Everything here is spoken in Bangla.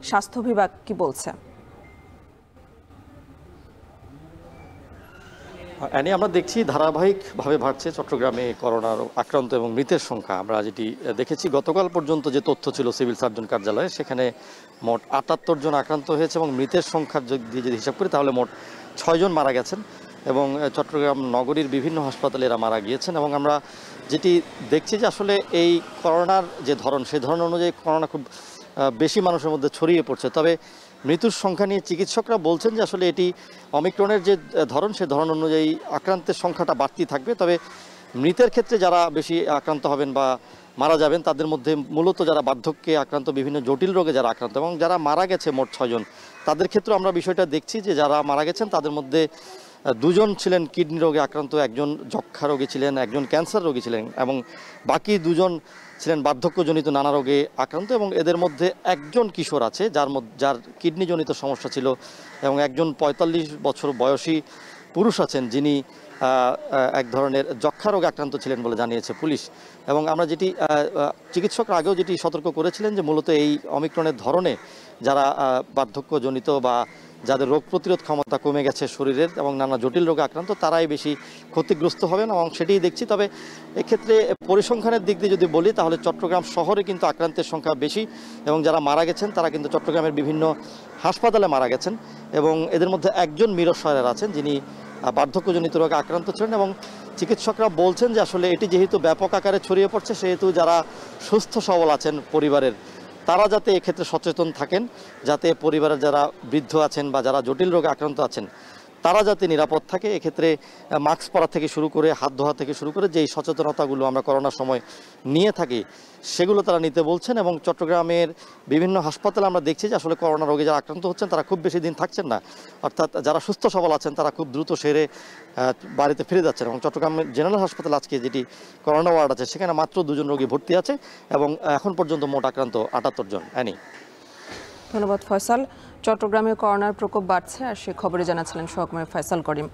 স্বাস্থ্য বিভাগ কি বলছে? আমরা দেখছি ধারাবাহিকভাবে বাড়ছে চট্টগ্রামে করোনার আক্রান্ত এবং মৃতের সংখ্যা। আমরা যেটি দেখেছি গতকাল পর্যন্ত যে তথ্য ছিল সিভিল সার্জন কার্যালয়ে, সেখানে মোট ৭৮ জন আক্রান্ত হয়েছে এবং মৃতের সংখ্যার দিয়ে যদি হিসাব করি তাহলে মোট ৬ জন মারা গেছেন এবং চট্টগ্রাম নগরীর বিভিন্ন হাসপাতালে এরা মারা গিয়েছেন। এবং আমরা যেটি দেখছি যে আসলে এই করোনার যে ধরন, সেই ধরন অনুযায়ী করোনা খুব বেশি মানুষের মধ্যে ছড়িয়ে পড়ছে। তবে মৃত্যুর সংখ্যা নিয়ে চিকিৎসকরা বলছেন যে আসলে এটি অমিক্রনের যে ধরন, সে ধরন অনুযায়ী আক্রান্তের সংখ্যাটা বাড়তি থাকবে। তবে মৃতের ক্ষেত্রে যারা বেশি আক্রান্ত হবেন বা মারা যাবেন তাদের মধ্যে মূলত যারা বার্ধক্যে আক্রান্ত, বিভিন্ন জটিল রোগে যারা আক্রান্ত এবং যারা মারা গেছে মোট ৬ জন, তাদের ক্ষেত্রে আমরা বিষয়টা দেখছি যে যারা মারা গেছেন তাদের মধ্যে ২ জন ছিলেন কিডনি রোগে আক্রান্ত, একজন যক্ষ্মা রোগী ছিলেন, একজন ক্যান্সার রোগী ছিলেন এবং বাকি ২ জন ছিলেন বার্ধক্যজনিত নানা রোগে আক্রান্ত। এবং এদের মধ্যে একজন কিশোর আছে যার কিডনিজনিত সমস্যা ছিল এবং একজন ৪৫ বছর বয়সী পুরুষ আছেন যিনি এক ধরনের যক্ষ্মা রোগে আক্রান্ত ছিলেন বলে জানিয়েছে পুলিশ। এবং আমরা যেটি চিকিৎসকরা আগেও যেটি সতর্ক করেছিলেন যে মূলত এই অমিক্রনের ধরনে যারা বার্ধক্যজনিত বা যাদের রোগ প্রতিরোধ ক্ষমতা কমে গেছে শরীরের এবং নানা জটিল রোগে আক্রান্ত, তারাই বেশি ক্ষতিগ্রস্ত হবেন এবং সেটিই দেখছি। তবে এক্ষেত্রে পরিসংখ্যানের দিক দিয়ে যদি বলি তাহলে চট্টগ্রাম শহরে কিন্তু আক্রান্তের সংখ্যা বেশি এবং যারা মারা গেছেন তারা কিন্তু চট্টগ্রামের বিভিন্ন হাসপাতালে মারা গেছেন। এবং এদের মধ্যে একজন মিরসরাইয়ের আছেন যিনি বার্ধক্যজনিত রোগে আক্রান্ত ছিলেন। এবং চিকিৎসকরা বলছেন যে আসলে এটি যেহেতু ব্যাপক আকারে ছড়িয়ে পড়ছে, সেহেতু যারা সুস্থ সবল আছেন পরিবারের, তারা যাতে এক্ষেত্রে সচেতন থাকেন, যাতে পরিবারের যারা বৃদ্ধ আছেন বা যারা জটিল রোগে আক্রান্ত আছেন তারা যাতে নিরাপদ থাকে। এক্ষেত্রে মাস্ক পরা থেকে শুরু করে হাত ধোয়া থেকে শুরু করে যেই সচেতনতাগুলো আমরা করোনার সময় নিয়ে থাকি সেগুলো তারা নিতে বলছেন। এবং চট্টগ্রামের বিভিন্ন হাসপাতালে আমরা দেখছি যে আসলে করোনা রোগে যারা আক্রান্ত হচ্ছেন তারা খুব বেশি দিন থাকছেন না, অর্থাৎ যারা সুস্থ সবল আছেন তারা খুব দ্রুত সেরে বাড়িতে ফিরে যাচ্ছেন। এবং চট্টগ্রামের জেনারেল হাসপাতাল আজকে যেটি করোনা ওয়ার্ড আছে সেখানে মাত্র ২ জন রোগী ভর্তি আছে এবং এখন পর্যন্ত মোট আক্রান্ত ৭৮ জন। ধন্যবাদ ফয়সাল। চট্টগ্রামে করোনার প্রকোপ বাড়ছে আর সে খবরে জানাচ্ছিলেন সহকর্মী ফয়সাল করিম।